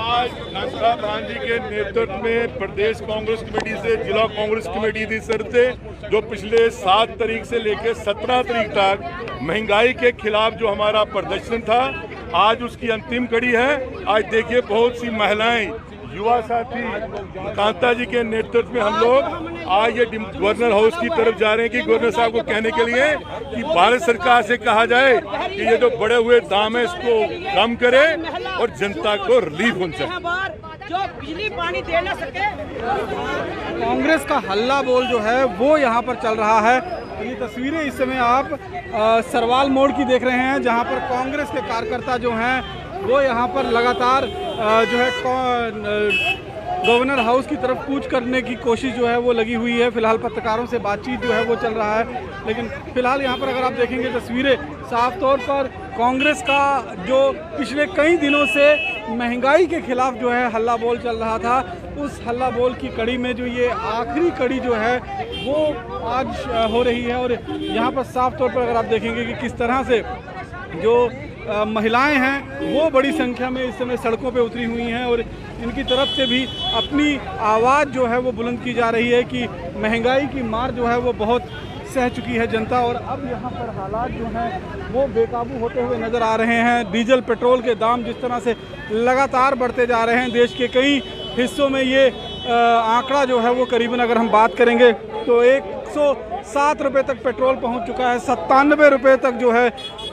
आज नशा गांधी के नेतृत्व में प्रदेश कांग्रेस कमेटी से जिला कांग्रेस कमेटी की तरफ से जो पिछले 7 तारीख से लेकर 17 तारीख तक महंगाई के खिलाफ जो हमारा प्रदर्शन था, आज उसकी अंतिम कड़ी है। आज देखिए बहुत सी महिलाएं, युवा साथी कांता जी के नेतृत्व में हम लोग आज ये गवर्नर हाउस की तरफ जा रहे हैं कि गवर्नर साहब को कहने के लिए कि भारत सरकार से कहा जाए कि ये जो बढ़े हुए दाम है इसको कम करे और जनता को रिलीफ हो सके। जो बिजली पानी दे ना सके, कांग्रेस का हल्ला बोल जो है वो यहाँ पर चल रहा है। ये तस्वीरें इस समय आप सरवाल मोड़ की देख रहे हैं, जहाँ पर कांग्रेस के कार्यकर्ता जो हैं वो यहाँ पर लगातार जो है गवर्नर हाउस की तरफ कूच करने की कोशिश जो है वो लगी हुई है। फिलहाल पत्रकारों से बातचीत जो है वो चल रहा है, लेकिन फिलहाल यहाँ पर अगर आप देखेंगे तस्वीरें, साफ तौर पर कांग्रेस का जो पिछले कई दिनों से महंगाई के खिलाफ जो है हल्ला बोल चल रहा था, उस हल्ला बोल की कड़ी में जो ये आखिरी कड़ी जो है वो आज हो रही है। और यहाँ पर साफ तौर पर अगर आप देखेंगे कि किस तरह से जो महिलाएं हैं वो बड़ी संख्या में इस समय सड़कों पे उतरी हुई हैं और इनकी तरफ से भी अपनी आवाज़ जो है वो बुलंद की जा रही है कि महंगाई की मार जो है वो बहुत सह चुकी है जनता। और अब यहाँ पर हालात जो हैं वो बेकाबू होते हुए नज़र आ रहे हैं। डीजल पेट्रोल के दाम जिस तरह से लगातार बढ़ते जा रहे हैं, देश के कई हिस्सों में ये आंकड़ा जो है वो करीबन अगर हम बात करेंगे तो 107 रुपये तक पेट्रोल पहुंच चुका है, 97 रुपये तक जो है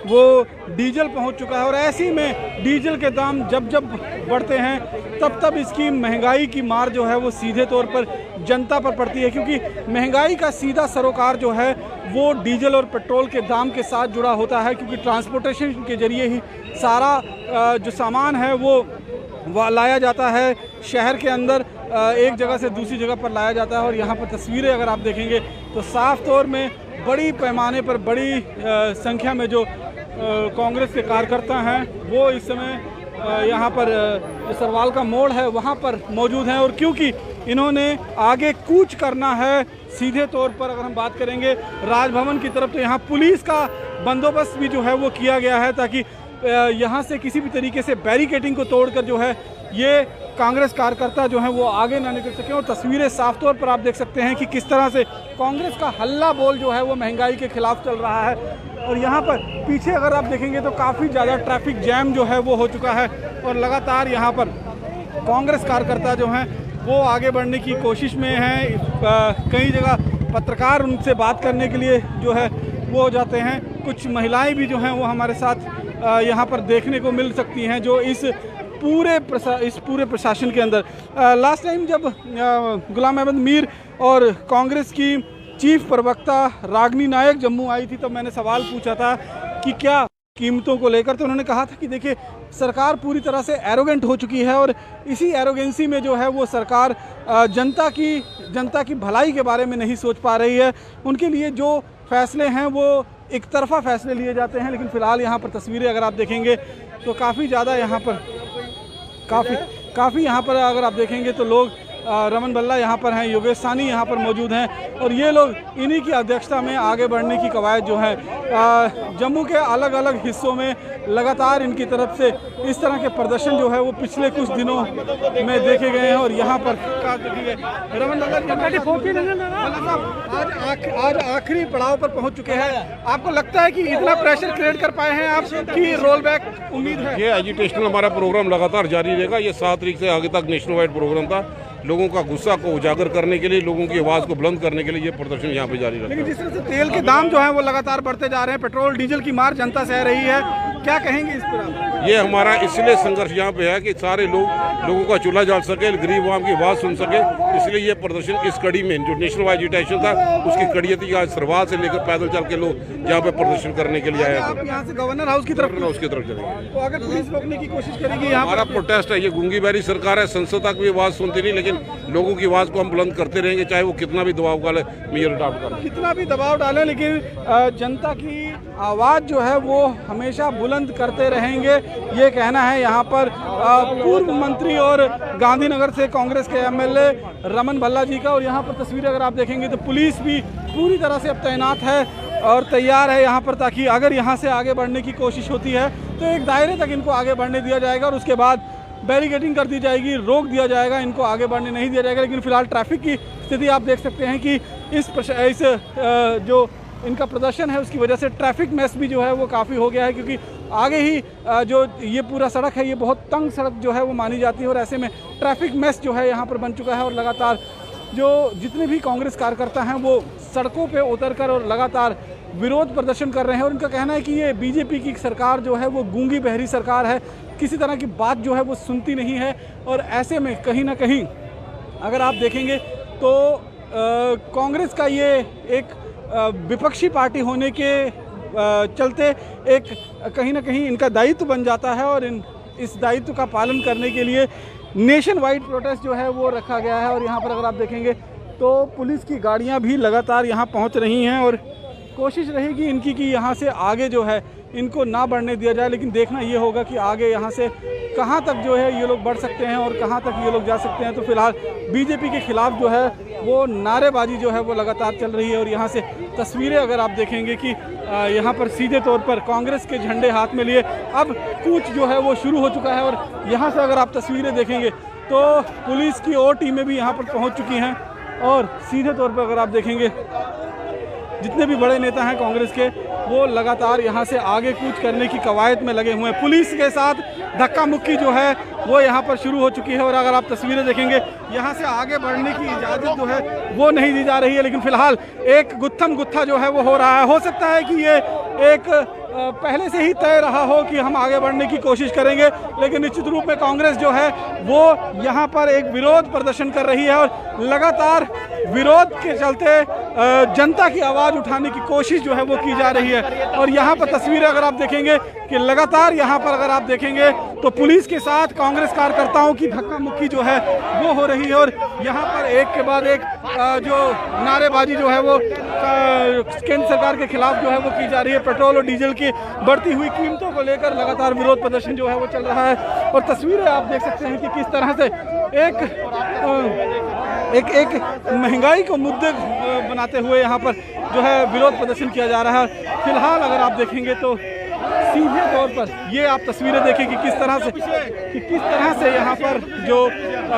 वो डीजल पहुंच चुका है। और ऐसी में डीजल के दाम जब जब बढ़ते हैं तब तब इसकी महंगाई की मार जो है वो सीधे तौर पर जनता पर पड़ती है, क्योंकि महंगाई का सीधा सरोकार जो है वो डीजल और पेट्रोल के दाम के साथ जुड़ा होता है, क्योंकि ट्रांसपोर्टेशन के जरिए ही सारा जो सामान है वो लाया जाता है शहर के अंदर, एक जगह से दूसरी जगह पर लाया जाता है। और यहाँ पर तस्वीरें अगर आप देखेंगे तो साफ तौर में बड़ी पैमाने पर बड़ी संख्या में जो कांग्रेस के कार्यकर्ता हैं वो इस समय यहाँ पर जो सरवाल का मोड़ है वहाँ पर मौजूद हैं। और क्योंकि इन्होंने आगे कूच करना है, सीधे तौर पर अगर हम बात करेंगे राजभवन की तरफ, तो यहाँ पुलिस का बंदोबस्त भी जो है वो किया गया है ताकि यहाँ से किसी भी तरीके से बैरिकेडिंग को तोड़कर जो है ये कांग्रेस कार्यकर्ता जो हैं वो आगे ना निकल सकें। और तस्वीरें साफ तौर पर आप देख सकते हैं कि किस तरह से कांग्रेस का हल्ला बोल जो है वो महंगाई के खिलाफ चल रहा है। और यहाँ पर पीछे अगर आप देखेंगे तो काफ़ी ज़्यादा ट्रैफिक जैम जो है वो हो चुका है और लगातार यहाँ पर कांग्रेस कार्यकर्ता जो हैं वो आगे बढ़ने की कोशिश में हैं। कई जगह पत्रकार उनसे बात करने के लिए जो है वो हो जाते हैं। कुछ महिलाएं भी जो हैं वो हमारे साथ यहाँ पर देखने को मिल सकती हैं जो इस पूरे प्रशासन के अंदर लास्ट टाइम जब गुलाम अहमद मीर और कांग्रेस की चीफ प्रवक्ता रागनी नायक जम्मू आई थी, तो मैंने सवाल पूछा था कि क्या कीमतों को लेकर, तो उन्होंने कहा था कि देखिए सरकार पूरी तरह से एरोगेंट हो चुकी है और इसी एरोगेंसी में जो है वो सरकार जनता की भलाई के बारे में नहीं सोच पा रही है। उनके लिए जो फैसले हैं वो एक तरफा फैसले लिए जाते हैं। लेकिन फ़िलहाल यहाँ पर तस्वीरें अगर आप देखेंगे तो काफ़ी ज़्यादा यहाँ पर काफ़ी यहाँ पर अगर आप देखेंगे तो लोग रमन भल्ला यहाँ पर हैं, योगेश सानी यहाँ पर मौजूद हैं और ये लोग इन्हीं की अध्यक्षता में आगे बढ़ने की कवायद जो है जम्मू के अलग अलग हिस्सों में लगातार इनकी तरफ से इस तरह के प्रदर्शन जो है वो पिछले कुछ दिनों में देखे गए हैं। और यहाँ पर रमन भल्ला आज आखिरी पड़ाव पर पहुँच चुके हैं। आपको लगता है कि इतना प्रेशर क्रिएट कर पाए हैं आप कि रोल बैक उम्मीद है? ये एजुटेशनल हमारा प्रोग्राम लगातार जारी रहेगा। ये 7 तारीख से आगे तक नेशनल वाइड प्रोग्राम था। लोगों का गुस्सा को उजागर करने के लिए, लोगों की आवाज़ को बुलंद करने के लिए ये प्रदर्शन यहाँ पे जारी रहेगा। लेकिन जिस तरह से तेल के दाम जो है वो लगातार बढ़ते जा रहे हैं, पेट्रोल डीजल की मार जनता सह रही है, क्या कहेंगे इस पर? ये हमारा इसलिए संघर्ष यहाँ पे है कि सारे लोगों का चूल्हा जल सके, गरीब आवाम की आवाज़ सुन सके, इसलिए ये प्रदर्शन इस कड़ी में जो नेशनल वाइड एजुटेशन था उसकी कड़ी थी। आज सरवाल से लेकर पैदल चल के लोग यहाँ पे प्रदर्शन करने के लिए आए। आप यहाँ से गवर्नर हाउस की तरफ चलेंगे तो अगर पुलिस रोकने की कोशिश करेगी, हमारा प्रोटेस्ट है। ये गूंगी बैरी सरकार है, संसद तक भी आवाज़ सुनती नहीं, लेकिन लोगों की आवाज़ को हम बुलंद करते रहेंगे, चाहे वो कितना भी दबाव डाले, मेयर अडॉप्ट करें, कितना भी दबाव डालें, लेकिन जनता की आवाज़ जो है वो हमेशा बुलंद करते रहेंगे, ये कहना है यहाँ पर पूर्व मंत्री और गांधीनगर से कांग्रेस के एमएलए रमन भल्ला जी का। और यहाँ पर तस्वीरें अगर आप देखेंगे तो पुलिस भी पूरी तरह से अब तैनात है और तैयार है यहाँ पर, ताकि अगर यहाँ से आगे बढ़ने की कोशिश होती है तो एक दायरे तक इनको आगे बढ़ने दिया जाएगा और उसके बाद बैरिकेडिंग कर दी जाएगी, रोक दिया जाएगा, इनको आगे बढ़ने नहीं दिया जाएगा। लेकिन फिलहाल ट्रैफिक की स्थिति आप देख सकते हैं कि इस जो इनका प्रदर्शन है उसकी वजह से ट्रैफिक मैस भी जो है वो काफ़ी हो गया है, क्योंकि आगे ही जो ये पूरा सड़क है ये बहुत तंग सड़क जो है वो मानी जाती है और ऐसे में ट्रैफिक मैस जो है यहाँ पर बन चुका है। और लगातार जो जितने भी कांग्रेस कार्यकर्ता हैं वो सड़कों पे उतरकर और लगातार विरोध प्रदर्शन कर रहे हैं और उनका कहना है कि ये बीजेपी की सरकार जो है वो गूंगी बहरी सरकार है, किसी तरह की बात जो है वो सुनती नहीं है। और ऐसे में कहीं ना कहीं अगर आप देखेंगे तो कांग्रेस का ये एक विपक्षी पार्टी होने के चलते एक कहीं ना कहीं इनका दायित्व बन जाता है और इस दायित्व का पालन करने के लिए नेशन वाइड प्रोटेस्ट जो है वो रखा गया है। और यहाँ पर अगर आप देखेंगे तो पुलिस की गाड़ियाँ भी लगातार यहाँ पहुँच रही हैं और कोशिश रहेगी इनकी कि यहाँ से आगे जो है इनको ना बढ़ने दिया जाए। लेकिन देखना ये होगा कि आगे यहाँ से कहाँ तक जो है ये लोग बढ़ सकते हैं और कहाँ तक ये लोग जा सकते हैं। तो फिलहाल बीजेपी के खिलाफ जो है वो नारेबाजी जो है वो लगातार चल रही है। और यहाँ से तस्वीरें अगर आप देखेंगे कि यहाँ पर सीधे तौर पर कांग्रेस के झंडे हाथ में लिए अब कूच जो है वो शुरू हो चुका है। और यहाँ से अगर आप तस्वीरें देखेंगे तो पुलिस की और टीमें भी यहाँ पर पहुँच चुकी हैं और सीधे तौर पर अगर आप देखेंगे जितने भी बड़े नेता हैं कांग्रेस के वो लगातार यहाँ से आगे कूच करने की कवायद में लगे हुए हैं। पुलिस के साथ धक्का मुक्की जो है वो यहाँ पर शुरू हो चुकी है और अगर आप तस्वीरें देखेंगे यहाँ से आगे बढ़ने की इजाज़त जो है वो नहीं दी जा रही है। लेकिन फिलहाल एक गुत्थम गुत्था जो है वो हो रहा है। हो सकता है कि ये एक पहले से ही तय रहा हो कि हम आगे बढ़ने की कोशिश करेंगे, लेकिन निश्चित रूप में कांग्रेस जो है वो यहाँ पर एक विरोध प्रदर्शन कर रही है और लगातार विरोध के चलते जनता की आवाज़ उठाने की कोशिश जो है वो की जा रही है। और यहाँ पर तस्वीरें अगर आप देखेंगे कि लगातार यहाँ पर अगर आप देखेंगे तो पुलिस के साथ कांग्रेस कार्यकर्ताओं की धक्का मुक्की जो है वो हो रही है और यहाँ पर एक के बाद एक जो नारेबाजी जो है वो केंद्र सरकार के खिलाफ जो है वो की जा रही है। पेट्रोल और डीजल की बढ़ती हुई कीमतों को लेकर लगातार विरोध प्रदर्शन जो है वो चल रहा है। और तस्वीरें आप देख सकते हैं कि किस तरह से एक महंगाई को मुद्दे बनाते हुए यहाँ पर जो है विरोध प्रदर्शन किया जा रहा है। फिलहाल अगर आप देखेंगे तो सीधे तौर पर ये आप तस्वीरें देखें कि किस तरह से यहाँ पर जो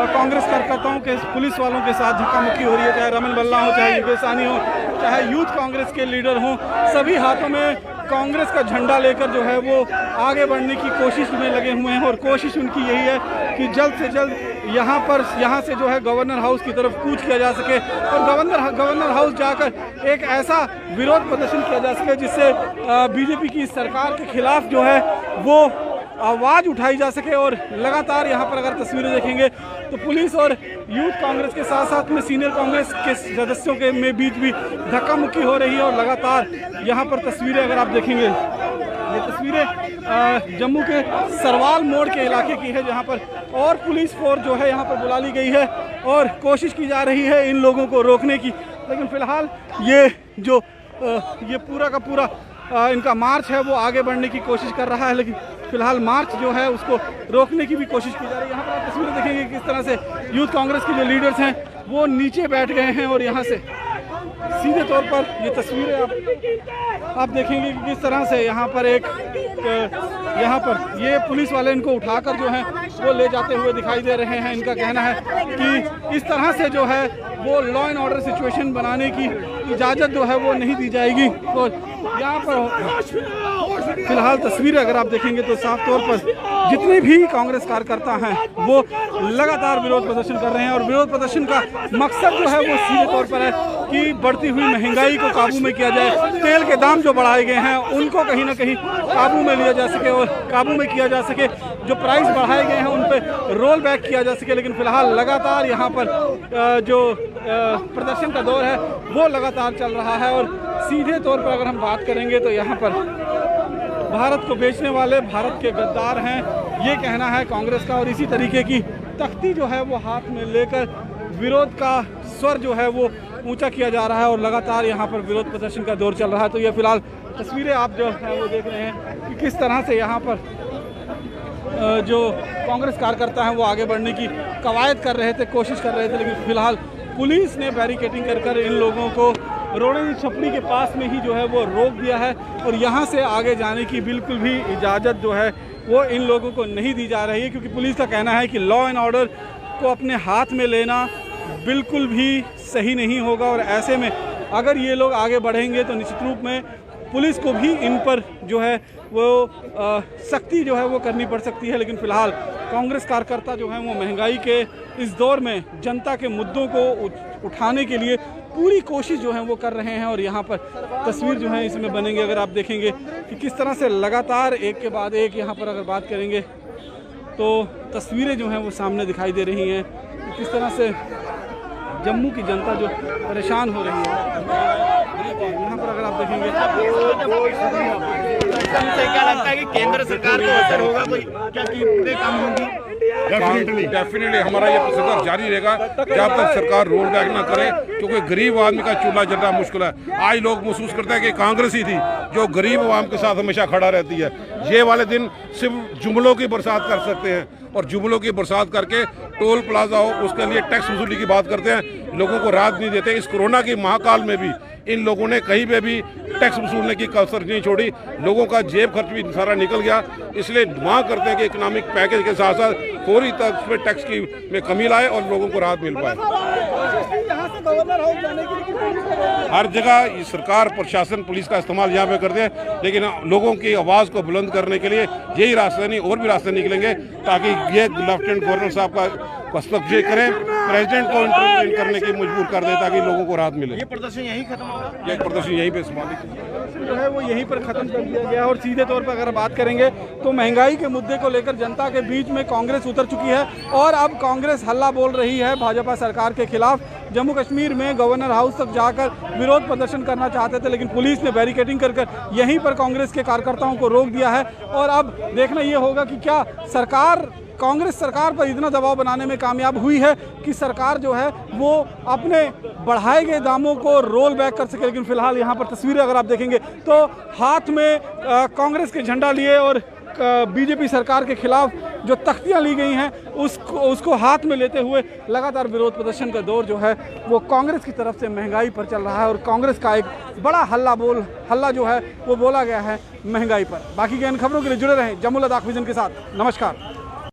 कांग्रेस कार्यकर्ताओं के पुलिस वालों के साथ धक्का मुक्की हो रही है, चाहे रमन बल्ला हो, चाहे योगेश सहनी हो, चाहे यूथ कांग्रेस के लीडर हों, सभी हाथों में कांग्रेस का झंडा लेकर जो है वो आगे बढ़ने की कोशिश में लगे हुए हैं। और कोशिश उनकी यही है कि जल्द से जल्द यहाँ से जो है गवर्नर हाउस की तरफ कूच किया जा सके और गवर्नर हाउस जाकर एक ऐसा विरोध प्रदर्शन किया जा सके जिससे बीजेपी की सरकार के खिलाफ जो है वो आवाज़ उठाई जा सके। और लगातार यहाँ पर अगर तस्वीरें देखेंगे तो पुलिस और यूथ कांग्रेस के साथ साथ में सीनियर कांग्रेस के सदस्यों के में बीच भी धक्का मुक्की हो रही है। और लगातार यहाँ पर तस्वीरें अगर आप देखेंगे, ये तस्वीरें जम्मू के सरवाल मोड़ के इलाके की है जहाँ पर और पुलिस फोर्स जो है यहाँ पर बुला ली गई है और कोशिश की जा रही है इन लोगों को रोकने की। लेकिन फिलहाल ये जो ये पूरा का पूरा इनका मार्च है वो आगे बढ़ने की कोशिश कर रहा है, लेकिन फिलहाल मार्च जो है उसको रोकने की भी कोशिश की जा रही है। यहाँ पर आप तस्वीरें देखेंगे किस तरह से यूथ कांग्रेस के जो लीडर्स हैं वो नीचे बैठ गए हैं और यहाँ से सीधे तौर पर ये तस्वीरें आप देखेंगे कि किस तरह से यहाँ पर ये पुलिस वाले इनको उठाकर जो है वो ले जाते हुए दिखाई दे रहे हैं। इनका कहना है कि इस तरह से जो है वो लॉ एंड ऑर्डर सिचुएशन बनाने की इजाज़त जो है वो नहीं दी जाएगी। तो यहाँ पर फिलहाल तस्वीरें अगर आप देखेंगे तो साफ तौर पर जितने भी कांग्रेस कार्यकर्ता हैं वो लगातार विरोध प्रदर्शन कर रहे हैं और विरोध प्रदर्शन का मकसद जो है वो सीधे तौर पर है कि बढ़ती हुई महंगाई को काबू में किया जाए, तेल के दाम जो बढ़ाए गए हैं उनको कहीं ना कहीं काबू में लिया जा सके और काबू में किया जा सके, जो प्राइस बढ़ाए गए हैं उन पर रोल बैक किया जा सके। लेकिन फिलहाल लगातार यहाँ पर जो प्रदर्शन का दौर है वो लगातार चल रहा है। और सीधे तौर पर अगर हम बात करेंगे तो यहाँ पर भारत को बेचने वाले भारत के गद्दार हैं, ये कहना है कांग्रेस का। और इसी तरीके की तख्ती जो है वो हाथ में लेकर विरोध का स्वर जो है वो ऊंचा किया जा रहा है और लगातार यहाँ पर विरोध प्रदर्शन का दौर चल रहा है। तो ये फिलहाल तस्वीरें आप जो है वो देख रहे हैं कि किस तरह से यहाँ पर जो कांग्रेस कार्यकर्ता हैं वो आगे बढ़ने की कवायद कर रहे थे, कोशिश कर रहे थे, लेकिन फिलहाल पुलिस ने बैरिकेडिंग कर इन लोगों को रोड़े छपड़ी के पास में ही जो है वो रोक दिया है और यहाँ से आगे जाने की बिल्कुल भी इजाज़त जो है वो इन लोगों को नहीं दी जा रही है, क्योंकि पुलिस का कहना है कि लॉ एंड ऑर्डर को अपने हाथ में लेना बिल्कुल भी सही नहीं होगा और ऐसे में अगर ये लोग आगे बढ़ेंगे तो निश्चित रूप में पुलिस को भी इन पर जो है वो सख्ती जो है वो करनी पड़ सकती है। लेकिन फ़िलहाल कांग्रेस कार्यकर्ता जो हैं वो महंगाई के इस दौर में जनता के मुद्दों को उठाने के लिए पूरी कोशिश जो है वो कर रहे हैं और यहाँ पर तस्वीर जो है इसमें बनेंगे। अगर आप देखेंगे कि किस तरह से लगातार एक के बाद एक यहाँ पर अगर बात करेंगे तो तस्वीरें जो हैं वो सामने दिखाई दे रही हैं कि किस तरह से जम्मू की जनता जो परेशान हो रही है। यहाँ पर अगर आप देखेंगे क्या लगता है कि केंद्र सरकार को असर होगा, कोई क्या कीमतें कम होंगी? डेफिनेटली हमारा ये संघर्ष जारी रहेगा जब तक सरकार रोल बैक ना करे, क्योंकि गरीब आदमी का चूल्हा जलना मुश्किल है। आज लोग महसूस करते हैं कि कांग्रेस ही थी जो गरीब आवाम के साथ हमेशा खड़ा रहती है। ये वाले दिन सिर्फ जुमलों की बरसात कर सकते हैं और जुमलों की बरसात करके टोल प्लाजा हो उसके लिए टैक्स वसूली की बात करते हैं, लोगों को राहत नहीं देते। इस कोरोना की महाकाल में भी इन लोगों ने कहीं पे भी टैक्स वसूलने की कसर नहीं छोड़ी, लोगों का जेब खर्च भी सारा निकल गया। इसलिए मांग करते हैं कि इकोनॉमिक पैकेज के साथ साथ फौरी तौर पर टैक्स की में कमी लाए और लोगों को राहत मिल पाए। हर जगह सरकार प्रशासन पुलिस का इस्तेमाल यहाँ पे करते हैं, लेकिन लोगों की आवाज़ को बुलंद करने के लिए यही रास्ते नहीं और भी रास्ते निकलेंगे ताकि ये लेफ्टिनेंट गवर्नर साहब का हस्तक्षेप करें, प्रेसिडेंट को इंटरवेन करने की मजबूर कर दे ताकि लोगों को राहत मिले। ये प्रदर्शन यहीं खत्म होगा? ये प्रदर्शन यहीं पे समाप्त जो है वो यहीं पर ख़त्म कर दिया गया। और सीधे तौर पर अगर बात करेंगे तो महंगाई के मुद्दे को लेकर जनता के बीच में कांग्रेस उतर चुकी है और अब कांग्रेस हल्ला बोल रही है भाजपा सरकार के खिलाफ। जम्मू कश्मीर में गवर्नर हाउस तक जाकर विरोध प्रदर्शन करना चाहते थे, लेकिन पुलिस ने बैरिकेडिंग कर यहीं पर कांग्रेस के कार्यकर्ताओं को रोक दिया है। और अब देखना ये होगा कि क्या सरकार कांग्रेस सरकार पर इतना दबाव बनाने में कामयाब हुई है कि सरकार जो है वो अपने बढ़ाए गए दामों को रोल बैक कर सके। लेकिन फिलहाल यहाँ पर तस्वीरें अगर आप देखेंगे तो हाथ में कांग्रेस के झंडा लिए और बीजेपी सरकार के खिलाफ जो तख्तियां ली गई हैं उसको हाथ में लेते हुए लगातार विरोध प्रदर्शन का दौर जो है वो कांग्रेस की तरफ से महंगाई पर चल रहा है और कांग्रेस का एक बड़ा हल्ला जो है वो बोला गया है महंगाई पर। बाकी की इन खबरों के लिए जुड़े रहें जम्मू लद्दाख विजन के साथ। नमस्कार।